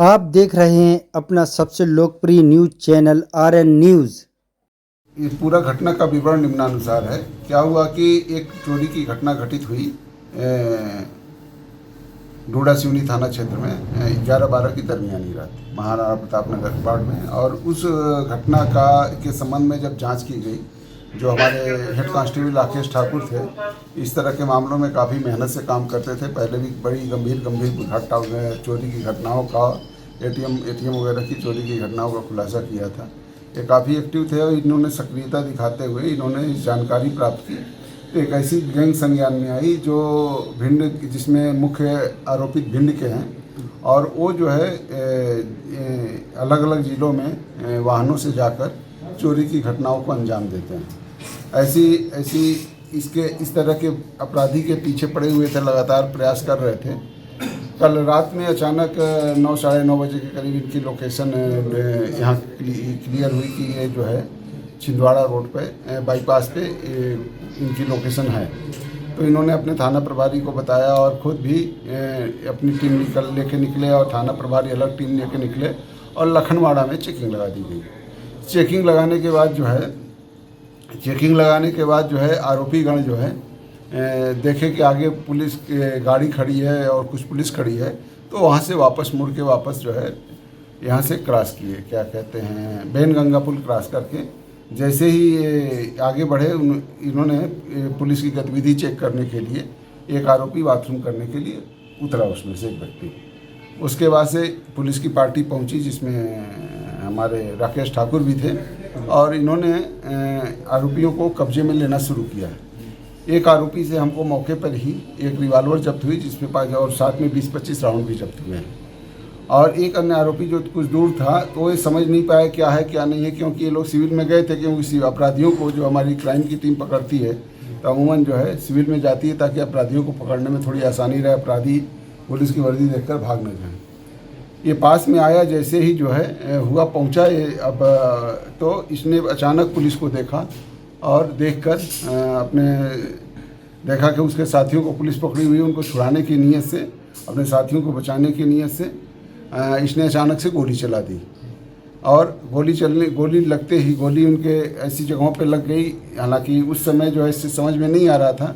आप देख रहे हैं अपना सबसे लोकप्रिय न्यूज चैनल आरएन न्यूज। ये पूरा घटना का विवरण निम्नानुसार है। क्या हुआ कि एक चोरी की घटना घटित हुई डोडा सिवनी थाना क्षेत्र में 11-12 की दरमियानी रात महाराणा प्रताप नगर वार्ड में। और उस घटना का के संबंध में जब जांच की गई, जो हमारे हेड कांस्टेबल राकेश ठाकुर थे, इस तरह के मामलों में काफ़ी मेहनत से काम करते थे। पहले भी बड़ी गंभीर घटना चोरी की घटनाओं का एटीएम वगैरह की चोरी की घटनाओं का खुलासा किया था। ये काफ़ी एक्टिव थे और इन्होंने सक्रियता दिखाते हुए इन्होंने जानकारी प्राप्त की तो एक ऐसी गैंग संज्ञान में आई जो भिंड, जिसमें मुख्य आरोपित भिंड के हैं और वो जो है अलग अलग ज़िलों में वाहनों से जाकर चोरी की घटनाओं को अंजाम देते हैं। ऐसी इस तरह के अपराधी के पीछे पड़े हुए थे, लगातार प्रयास कर रहे थे। कल रात में अचानक 9-9:30 बजे के करीब इनकी लोकेशन यहाँ क्लियर हुई कि ये जो है छिंदवाड़ा रोड पे बाईपास पे इनकी लोकेशन है। तो इन्होंने अपने थाना प्रभारी को बताया और ख़ुद भी अपनी टीम लेके निकले और थाना प्रभारी अलग टीम लेके निकले और लखनवाड़ा में चेकिंग लगा दी गई। चेकिंग लगाने के बाद जो है आरोपी गण जो है देखे कि आगे पुलिस गाड़ी खड़ी है और कुछ पुलिस खड़ी है, तो वहाँ से मुड़ के वापस जो है यहाँ से क्रॉस किए, क्या कहते हैं, बैनगंगा पुल क्रॉस करके जैसे ही आगे बढ़े इन्होंने पुलिस की गतिविधि चेक करने के लिए एक आरोपी बाथरूम करने के लिए उतरा, उसमें से एक व्यक्ति। उसके बाद से पुलिस की पार्टी पहुंची जिसमें हमारे राकेश ठाकुर भी थे और इन्होंने आरोपियों को कब्जे में लेना शुरू किया। एक आरोपी से हमको मौके पर ही एक रिवॉल्वर जब्त हुई जिसमें और साथ में 20-25 राउंड भी जब्त हुए हैं। और एक अन्य आरोपी जो कुछ दूर था तो ये समझ नहीं पाया क्या है क्या नहीं है, क्योंकि ये लोग सिविल में गए थे। क्योंकि अपराधियों को जो हमारी क्राइम की टीम पकड़ती है तो अमूमन जो है सिविल में जाती है ताकि अपराधियों को पकड़ने में थोड़ी आसानी रहे, अपराधी पुलिस की वर्दी देखकर भाग न जाए। ये पास में आया, जैसे ही जो है हुआ पहुंचा ये अब तो इसने अचानक पुलिस को देखा और देखकर देखा कि उसके साथियों को पुलिस पकड़ी हुई, उनको छुड़ाने की नीयत से, अपने साथियों को बचाने की नीयत से इसने अचानक से गोली चला दी। और गोली लगते ही गोली उनके ऐसी जगहों पे लग गई। हालांकि उस समय जो है इससे समझ में नहीं आ रहा था,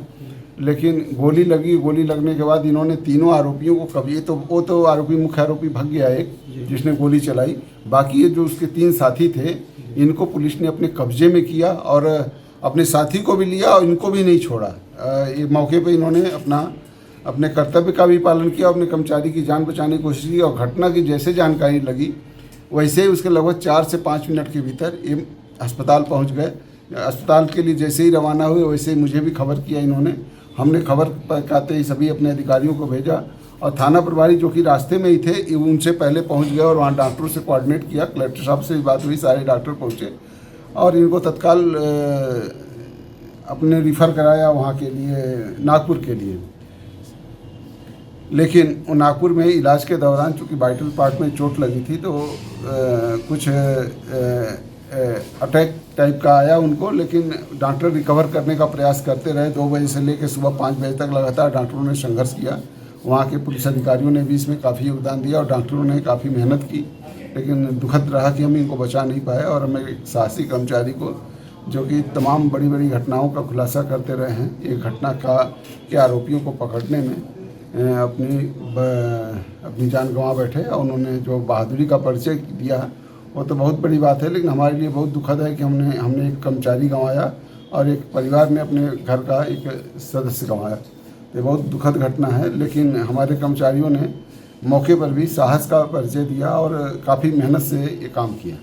लेकिन गोली लगी। गोली लगने के बाद इन्होंने तीनों आरोपियों को वो तो आरोपी मुख्य आरोपी भाग गया एक, जिसने गोली चलाई। बाकी ये जो उसके 3 साथी थे इनको पुलिस ने अपने कब्जे में किया और अपने साथी को भी लिया और इनको भी नहीं छोड़ा। ये मौके पे इन्होंने अपने कर्तव्य का भी पालन किया, अपने कर्मचारी की जान बचाने की कोशिश की। और घटना की जैसे जानकारी लगी वैसे ही उसके लगभग 4 से 5 मिनट के भीतर ये अस्पताल पहुंच गए। अस्पताल के लिए जैसे ही रवाना हुए वैसे ही मुझे भी खबर किया इन्होंने। हमने खबर पाते ही सभी अपने अधिकारियों को भेजा और थाना प्रभारी जो कि रास्ते में ही थे उनसे पहले पहुँच गए और वहाँ डॉक्टरों से कोऑर्डिनेट किया। कलेक्टर साहब से भी बात हुई, सारे डॉक्टर पहुँचे और इनको तत्काल अपने रिफ़र कराया वहाँ के लिए, नागपुर के लिए। लेकिन नागपुर में इलाज के दौरान चूँकि वाइटल पार्ट में चोट लगी थी तो कुछ अटैक टाइप का आया उनको, लेकिन डॉक्टर रिकवर करने का प्रयास करते रहे। 2 बजे से लेकर सुबह 5 बजे तक लगातार डॉक्टरों ने संघर्ष किया। वहाँ के पुलिस अधिकारियों ने भी इसमें काफ़ी योगदान दिया और डॉक्टरों ने काफ़ी मेहनत की, लेकिन दुखद रहा कि हम इनको बचा नहीं पाए। और हमें एक साहसी कर्मचारी को जो कि तमाम बड़ी घटनाओं का खुलासा करते रहे हैं, एक घटना के आरोपियों को पकड़ने में अपनी जान गंवा बैठे और उन्होंने जो बहादुरी का परिचय दिया वो तो बहुत बड़ी बात है। लेकिन हमारे लिए बहुत दुखद है कि हमने एक कर्मचारी गंवाया और एक परिवार ने अपने घर का एक सदस्य गंवाया। ये बहुत दुखद घटना है, लेकिन हमारे कर्मचारियों ने मौके पर भी साहस का परिचय दिया और काफ़ी मेहनत से ये काम किया।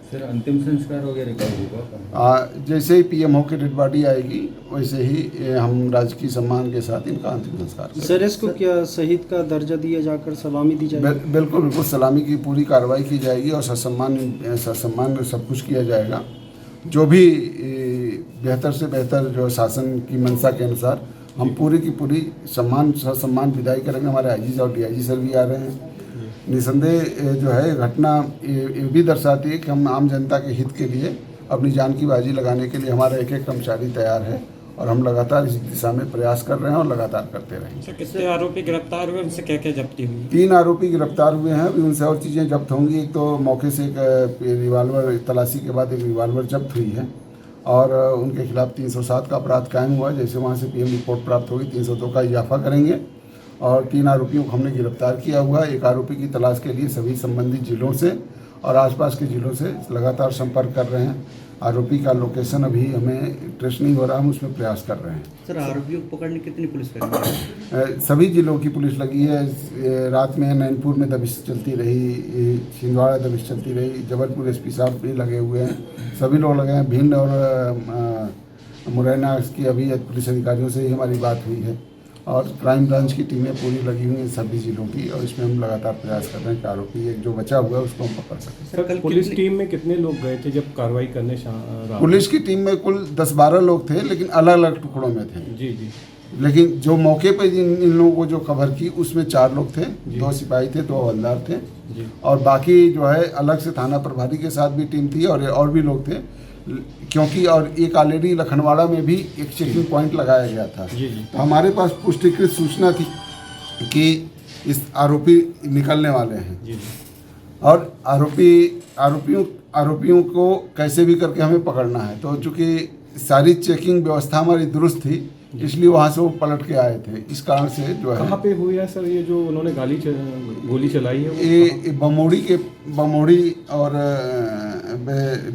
सर, अंतिम संस्कार वगैरह कब होगा? जैसे ही पीएम हो के डेड बॉडी आएगी वैसे ही हम राजकीय सम्मान के साथ इनका अंतिम संस्कार। सर, इसको क्या शहीद का दर्जा दिया जाकर सलामी दी जाएगी? बिल्कुल सलामी की पूरी कार्रवाई की जाएगी और ससम्मान सब कुछ किया जाएगा। जो भी बेहतर से बेहतर जो शासन की मंशा के अनुसार हम पूरी की पूरी ससम्मान विदाई करेंगे। हमारे आईजी और डीआईजी सर भी आ रहे हैं। निसंदेह जो है घटना ये भी दर्शाती है कि हम आम जनता के हित के लिए अपनी जान की बाजी लगाने के लिए हमारा एक कर्मचारी तैयार है और हम लगातार इस दिशा में प्रयास कर रहे हैं और लगातार करते रहेंगे। सर कितने आरोपी गिरफ्तार हुए, उनसे क्या क्या जब्ती हुई? 3 आरोपी गिरफ्तार हुए हैं, अभी उनसे और चीज़ें जब्त होंगी। एक तो मौके से एक रिवाल्वर, तलाशी के बाद एक रिवाल्वर जब्त हुई है और उनके खिलाफ 307 का अपराध कायम हुआ। जैसे वहाँ से पीएम रिपोर्ट प्राप्त होगी 302 का इजाफा करेंगे और 3 आरोपियों को हमने गिरफ्तार किया हुआ है। एक आरोपी की तलाश के लिए सभी संबंधित जिलों से और आसपास के जिलों से लगातार संपर्क कर रहे हैं। आरोपी का लोकेशन अभी हमें ट्रेस नहीं हो रहा, हम उसमें प्रयास कर रहे हैं। सर आरोपियों को पकड़ने कितनी पुलिस लगी? सभी जिलों की पुलिस लगी है। रात में नैनपुर में दबिश चलती रही, छिंदवाड़ा दबिश चलती रही, जबलपुर एसपी साहब भी लगे हुए हैं, सभी लोग लगे हैं। भिंड और मुरैना की अभी पुलिस अधिकारियों से ही हमारी बात हुई है और क्राइम ब्रांच की टीमें पूरी लगी हुई हैं सभी जिलों की और इसमें हम लगातार प्रयास कर रहे हैं कि आरोपी एक जो बचा हुआ है उसको हम पकड़ सकें। सर पुलिस टीम में कितने लोग गए थे जब कार्रवाई करने पुलिस की टीम में कुल 10-12 लोग थे, लेकिन अलग अलग टुकड़ों में थे। जी जी। लेकिन जो मौके पर इन लोगों को जो कवर की उसमें 4 लोग थे, 2 सिपाही थे, 2 हवलदार थे जी। और बाकी जो है अलग से थाना प्रभारी के साथ भी टीम थी और भी लोग थे, क्योंकि और एक ऑलरेडी लखनवाड़ा में भी एक चेकिंग पॉइंट लगाया गया था। जी जी। तो हमारे पास पुष्टिकृत सूचना थी कि इस आरोपी निकलने वाले हैं जी जी। और आरोपियों को कैसे भी करके हमें पकड़ना है। तो चूँकि सारी चेकिंग व्यवस्था हमारी दुरुस्त थी, इसलिए वहाँ से वो पलट के आए थे। इस कारण से जो है कहाँ पे हुई है सर ये जो उन्होंने गोली चलाई है? ये बमोड़ी और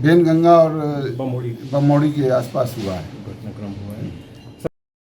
बेनगंगा और बमोड़ी बमोड़ी के आसपास हुआ है। घटनाक्रम हुआ।